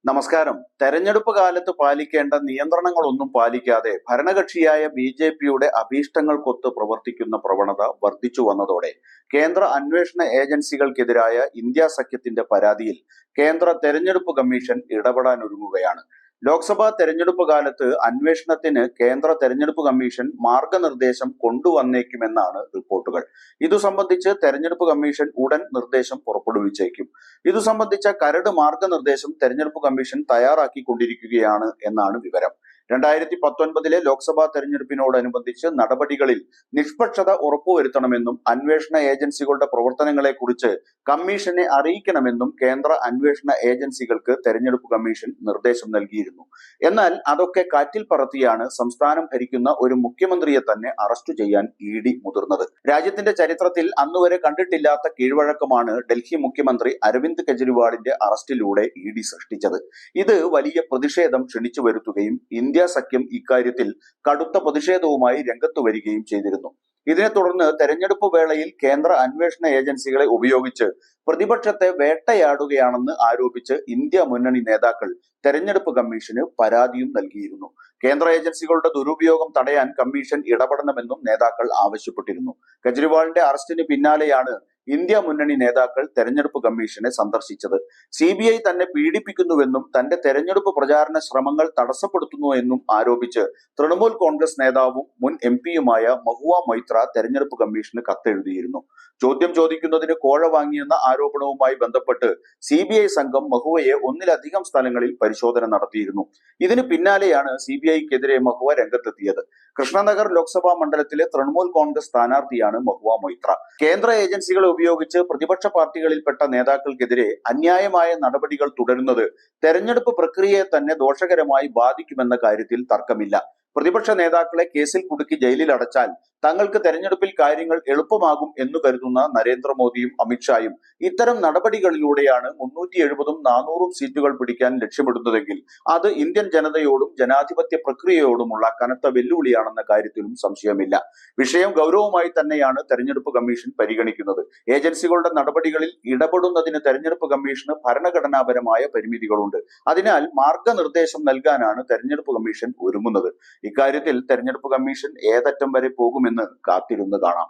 നമസ്കാരം. തെരഞ്ഞെടുപ്പ് കാലത്ത് പാലിക്കേണ്ട നിയന്ത്രണങ്ങളൊന്നും പാലിക്കാതെ ഭരണകക്ഷിയായ ബി.ജെ.പിയുടെ അഭീഷ്ടങ്ങൾക്കൊത്ത് പ്രവർത്തിക്കുന്ന പ്രവണത വർദ്ധിച്ചു വന്നതോടെ കേന്ദ്ര അന്വേഷണ ഏജൻസികൾക്കെതിരായ ഇന്ത്യ സഖ്യത്തിന്റെ പരാതിയിൽ കേന്ദ്ര തെരഞ്ഞെടുപ്പ് കമ്മീഷൻ ഇടപെടാനൊരുങ്ങുകയാണ്. ലോക്സഭാ തെരഞ്ഞെടുപ്പ് കാലത്ത് അന്വേഷണത്തിന് കേന്ദ്ര തെരഞ്ഞെടുപ്പ് കമ്മീഷൻ മാർഗനിർദ്ദേശം കൊണ്ടുവന്നേക്കുമെന്നാണ് റിപ്പോർട്ടുകൾ. ഇതു സംബന്ധിച്ച് തെരഞ്ഞെടുപ്പ് കമ്മീഷൻ ഉടൻ നിർദ്ദേശം പുറപ്പെടുവിച്ചേക്കും. ഇതു സംബന്ധിച്ച കരട് മാർഗനിർദ്ദേശം തെരഞ്ഞെടുപ്പ് കമ്മീഷൻ തയ്യാറാക്കിക്കൊണ്ടിരിക്കുകയാണ് എന്നാണ് വിവരം. 2019 ലോക്സഭാ തെരഞ്ഞെടുപ്പിനോടനുബന്ധിച്ച് നടപടികളിൽ നിഷ്പക്ഷത ഉറപ്പുവരുത്തണമെന്നും അന്വേഷണ ഏജൻസികളുടെ പ്രവർത്തനങ്ങളെക്കുറിച്ച് കമ്മീഷനെ അറിയിക്കണമെന്നും കേന്ദ്ര അന്വേഷണ ഏജൻസികൾക്ക് തെരഞ്ഞെടുപ്പ് കമ്മീഷൻ നിർദ്ദേശം നൽകിയിരുന്നു. എന്നാൽ അതൊക്കെ കാറ്റിൽ പറത്തിയാണ് സംസ്ഥാനം ഭരിക്കുന്ന ഒരു മുഖ്യമന്ത്രിയെ തന്നെ അറസ്റ്റ് ചെയ്യാൻ ഇ.ഡി. മുതിർന്നത്. രാജ്യത്തിന്റെ ചരിത്രത്തിൽ അന്നുവരെ കണ്ടിട്ടില്ലാത്ത കീഴ്വഴക്കമാണ് ഡൽഹി മുഖ്യമന്ത്രി അരവിന്ദ് കെജ്രിവാളിന്റെ അറസ്റ്റിലൂടെ ഇ.ഡി. സൃഷ്ടിച്ചത്. ഇത് വലിയ പ്രതിഷേധം ക്ഷണിച്ചു വരുത്തുകയും ഇന്ത്യ സഖ്യം ഇക്കാര്യത്തിൽ കടുത്ത പ്രതിഷേധവുമായി രംഗത്തു വരികയും ചെയ്തിരുന്നു. ഇതിനെ തുടർന്ന് തെരഞ്ഞെടുപ്പ് വേളയിൽ കേന്ദ്ര അന്വേഷണ ഏജൻസികളെ ഉപയോഗിച്ച് പ്രതിപക്ഷത്തെ വേട്ടയാടുകയാണെന്ന് ആരോപിച്ച് ഇന്ത്യ മുന്നണി നേതാക്കൾ തെരഞ്ഞെടുപ്പ് കമ്മീഷന് പരാതിയും നൽകിയിരുന്നു. കേന്ദ്ര ഏജൻസികളുടെ ദുരുപയോഗം തടയാൻ കമ്മീഷൻ ഇടപെടണമെന്നും നേതാക്കൾ ആവശ്യപ്പെട്ടിരുന്നു. കെജ്രിവാളിന്റെ അറസ്റ്റിന് പിന്നാലെയാണ് ഇന്ത്യ മുന്നണി നേതാക്കൾ തെരഞ്ഞെടുപ്പ് കമ്മീഷനെ സന്ദർശിച്ചത്. CBI തന്നെ പീഡിപ്പിക്കുന്നുവെന്നും തന്റെ തെരഞ്ഞെടുപ്പ് പ്രചാരണ ശ്രമങ്ങൾ തടസ്സപ്പെടുത്തുന്നു എന്നും ആരോപിച്ച് തൃണമൂൽ കോൺഗ്രസ് നേതാവും മുൻ MP-യുമായ മഹുവ മൊയ്ത്ര തെരഞ്ഞെടുപ്പ് കമ്മീഷന് കത്തെഴുതിയിരുന്നു. ചോദ്യം ചോദിക്കുന്നതിന് കോഴ വാങ്ങിയെന്ന ആരോപണവുമായി ബന്ധപ്പെട്ട് CBI സംഘം മഹുവയെ ഒന്നിലധികം സ്ഥലങ്ങളിൽ പരിശോധന നടത്തിയിരുന്നു. ഇതിന് പിന്നാലെയാണ് CBIക്കെതിരെ മഹുവ രംഗത്തെത്തിയത്. കൃഷ്ണനഗർ ലോക്സഭാ മണ്ഡലത്തിലെ തൃണമൂൽ കോൺഗ്രസ് സ്ഥാനാർത്ഥിയാണ് മഹുവ മൊയ്ത്ര. കേന്ദ്ര ഏജൻസികളെ ഉപയോഗിച്ച് പ്രതിപക്ഷ പാർട്ടികളിൽപ്പെട്ട നേതാക്കൾക്കെതിരെ അന്യായമായ നടപടികൾ തുടരുന്നത് തെരഞ്ഞെടുപ്പ് പ്രക്രിയയെ തന്നെ ദോഷകരമായി ബാധിക്കുമെന്ന കാര്യത്തിൽ തർക്കമില്ല. പ്രതിപക്ഷ നേതാക്കളെ കേസിൽ കുടുക്കി ജയിലിൽ അടച്ചാൽ തങ്ങൾക്ക് തെരഞ്ഞെടുപ്പിൽ കാര്യങ്ങൾ എളുപ്പമാകും എന്ന് കരുതുന്ന നരേന്ദ്രമോദിയും അമിത്ഷായും ഇത്തരം നടപടികളിലൂടെയാണ് 370ഉം 400ഉം സീറ്റുകൾ പിടിക്കാൻ ലക്ഷ്യമിടുന്നതെങ്കിൽ അത് ഇന്ത്യൻ ജനതയോടും ജനാധിപത്യ പ്രക്രിയയോടുമുള്ള കനത്ത വെല്ലുവിളിയാണെന്ന കാര്യത്തിലും സംശയമില്ല. വിഷയം ഗൗരവമായി തന്നെയാണ് തെരഞ്ഞെടുപ്പ് കമ്മീഷൻ പരിഗണിക്കുന്നത്. ഏജൻസികളുടെ നടപടികളിൽ ഇടപെടുന്നതിന് തെരഞ്ഞെടുപ്പ് കമ്മീഷന് ഭരണഘടനാപരമായ പരിമിതികളുണ്ട്. അതിനാൽ മാർഗനിർദ്ദേശം നൽകാനാണ് തെരഞ്ഞെടുപ്പ് കമ്മീഷൻ ഒരുങ്ങുന്നത്. ഇക്കാര്യത്തിൽ തെരഞ്ഞെടുപ്പ് കമ്മീഷൻ ഏതറ്റം വരെ പോകുമെന്ന് കാത്തിരുന്ന് കാണാം.